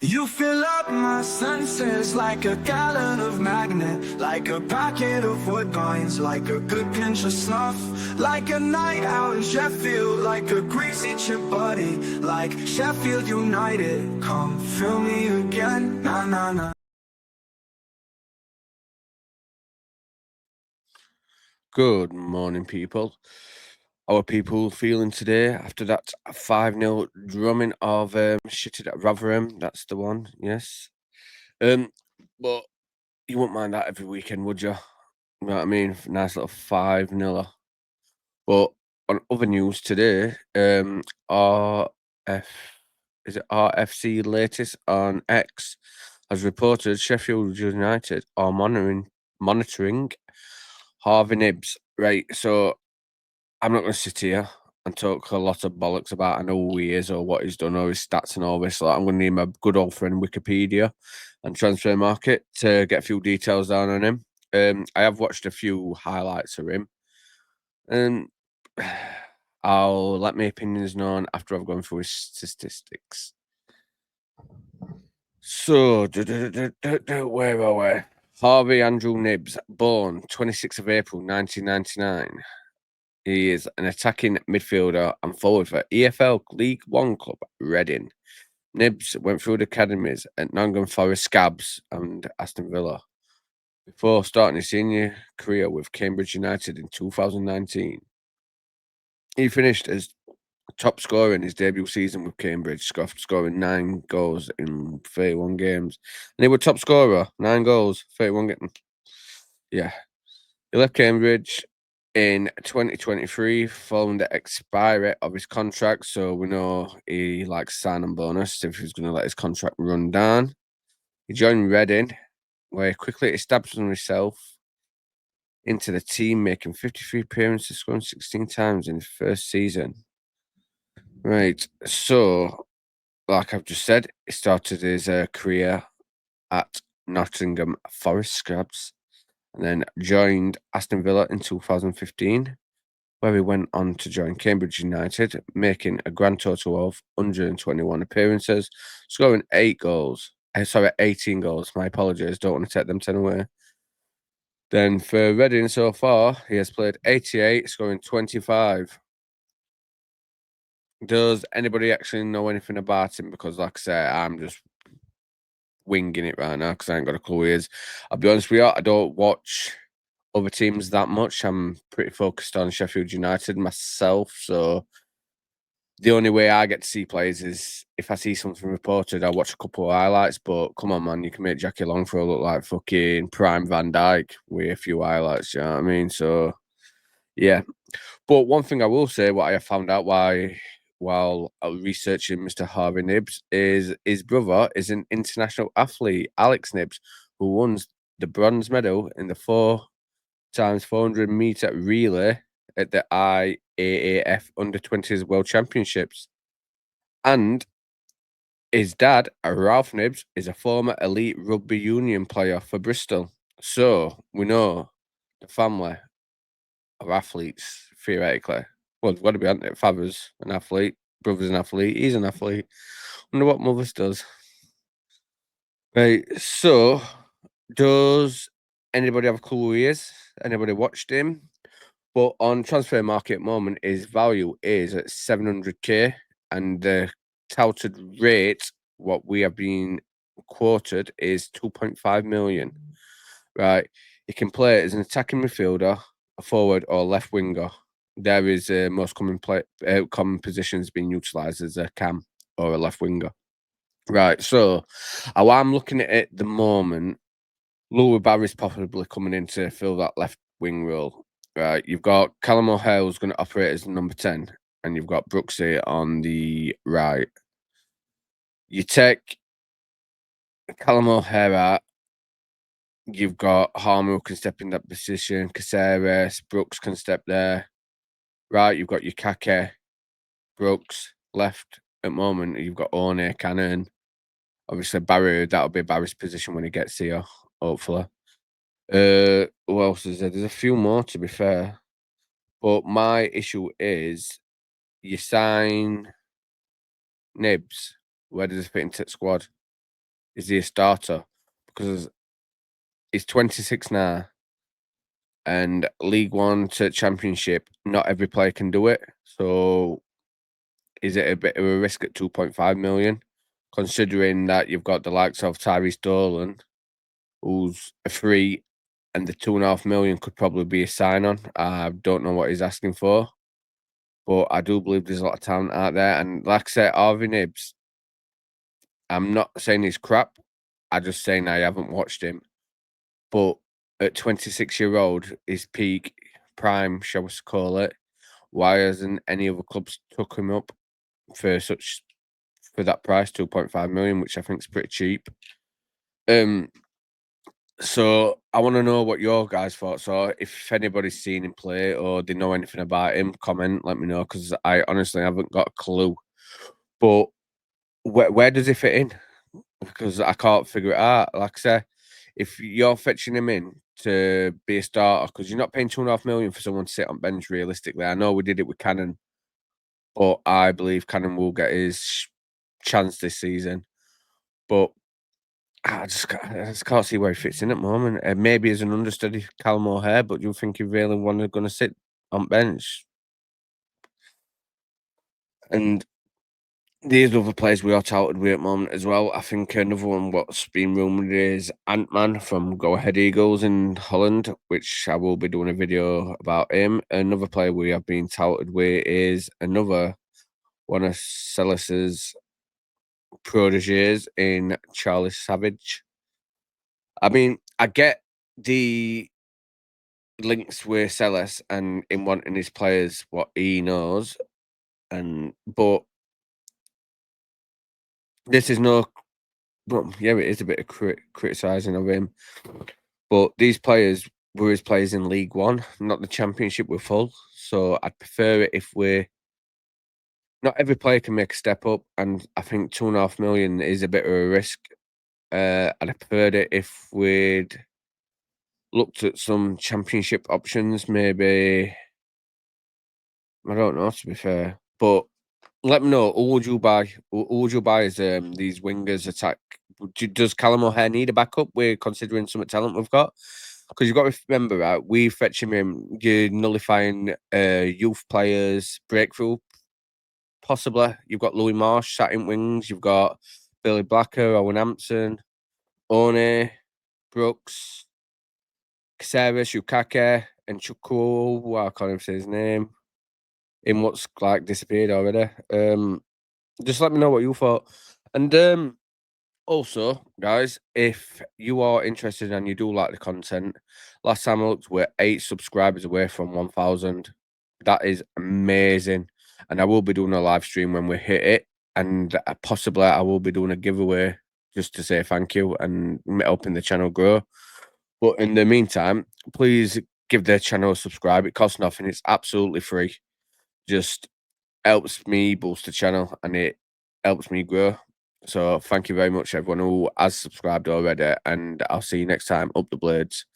You fill up my senses like a gallon of magnet, like a packet of wood coins, like a good pinch of snuff, like a night out in Sheffield, like a greasy chip buddy, like Sheffield United. Come fill me again, na na na. Good morning, people. How are people feeling today after that 5-0 drumming of Shitted at Rotherham? That's the one, yes. But you wouldn't mind that every weekend, would you? You know what I mean? Nice little 5-0. But on other news today, RF is it RFC latest on X has reported Sheffield United are monitoring Harvey Knibbs. Right, so I'm not going to sit here and talk a lot of bollocks about I know who he is or what he's done or his stats and all this. Like, I'm going to need my good old friend Wikipedia and Transfer Market to get a few details down on him. I have watched a few highlights of him, and I'll let my opinions known after I've gone through his statistics. So, where are we? Harvey Andrew Knibbs, born 26th of April 1999. He is an attacking midfielder and forward for EFL League One club Reading. Knibbs went through the academies at Nottingham Forest Scabs and Aston Villa before starting his senior career with Cambridge United in 2019. He finished as top scorer in his debut season with Cambridge, scoring 9 goals in 31 games. And he was top scorer, 9 goals, 31 games. Yeah. He left Cambridge in 2023 following the expiry of his contract, so we know he likes signing bonus if he's going to let his contract run down. He joined Reading, where he quickly established himself into the team, making 53 appearances, scoring 16 times in his first season. Right, so like I've just said, he started his career at Nottingham Forest Scabs and then joined Aston Villa in 2015. Where he went on to join Cambridge United, making a grand total of 121 appearances, scoring 18 goals. My apologies, don't want to take them 10 away. Then for Reading so far, he has played 88, scoring 25. Does anybody actually know anything about him? Because, like I say, I'm just winging it right now because I ain't got a clue who he is. I'll be honest with you, I don't watch other teams that much. I'm pretty focused on Sheffield United myself, so the only way I get to see players is if I see something reported, I watch a couple of highlights. But come on, man, you can make Jackie Longthrow look like fucking prime Van Dyke with a few highlights. You know what I mean? So yeah. But one thing I will say, what I have found out while researching Mr. Harvey Knibbs is his brother is an international athlete, Alex Knibbs, who won the bronze medal in the 4x400 meter relay at the IAAF Under 20s World Championships. And his dad, Ralph Knibbs, is a former elite rugby union player for Bristol. So we know the family of athletes, theoretically. Well, they've got to be, haven't they? Father's an athlete, brother's an athlete, he's an athlete. Wonder what mother's does. Right, so does anybody have a clue who he is? Anybody watched him? But on transfer market at the moment, his value is at 700k, and the touted rate, what we have been quoted, is 2.5 million. Right, he can play as an attacking midfielder, a forward, or left winger. There is most common positions being utilised as a cam or a left winger. Right, so how I'm looking at it at the moment, Louis Barry's possibly coming in to fill that left wing role. Right, you've got Callum O'Hare who's going to operate as number 10, and you've got Brooksy on the right. You take Callum O'Hare out, you've got Harmer who can step in that position, Caceres, Brooks can step there. Right, you've got your Kake, Brooks, left at the moment, you've got One, Cannon. Obviously, Barry, that'll be Barry's position when he gets here, hopefully. Who else is there? There's a few more, to be fair. But my issue is you sign Nibs. Where does he fit into the squad? is he a starter? Because he's 26 now, and League One to Championship, not every player can do it. So is it a bit of a risk at 2.5 million, considering that you've got the likes of Tyrese Dolan, who's a free, and the 2.5 million could probably be a sign on. I don't know what he's asking for, but I do believe there's a lot of talent out there. And like I said, Harvey Knibbs, I'm not saying he's crap. I'm just saying I haven't watched him. But at 26-year-old, his peak prime, shall we call it, why hasn't any other clubs took him up for that price, 2.5 million, which I think is pretty cheap? So I want to know what your guys' thoughts are. If anybody's seen him play or they know anything about him, comment, let me know, because I honestly haven't got a clue. But where does he fit in? Because I can't figure it out. Like I say, if you're fetching him in to be a starter, because you're not paying 2.5 million for someone to sit on bench realistically. I know we did it with Cannon, but I believe Cannon will get his chance this season. But I just can't see where he fits in at the moment. Maybe as an understudy, Callum O'Hare, but you think he really going to sit on bench? And these other players we are touted with at the moment as well. I think another one what's been rumoured is Ant-Man from Go Ahead Eagles in Holland, which I will be doing a video about him. Another player we have been touted with is another one of Sellis's proteges in Charlie Savage. I mean, I get the links with Sellis and in wanting his players what he knows, but this is no. Well, yeah, it is a bit of criticising of him, but these players were his players in League One, not the Championship. We're full, so I'd prefer it if we're not every player can make a step up, and I think 2.5 million is a bit of a risk. I'd have preferred it if we'd looked at some Championship options, maybe. I don't know, to be fair, but let me know. Who would you buy? Who would you buy as these wingers attack? Does Callum O'Hare need a backup? We're considering some talent we've got, because you've got to remember, right? We fetch him in. You're nullifying youth players breakthrough. Possibly, you've got Louis Marsh sat in wings. You've got Billy Blacker, Owen Hampson, One, Brooks, Caceres, Yukake, and Chukwuo. Well, I can't even say his name. In what's like disappeared already. Just let me know what you thought. And also, guys, if you are interested and you do like the content, last time I looked, we're 8 subscribers away from 1,000. That is amazing. And I will be doing a live stream when we hit it. And possibly I will be doing a giveaway just to say thank you and helping the channel grow. But in the meantime, please give the channel a subscribe. It costs nothing. It's absolutely free. Just helps me boost the channel and it helps me grow. So thank you very much, everyone who has subscribed already, and I'll see you next time. Up the blades.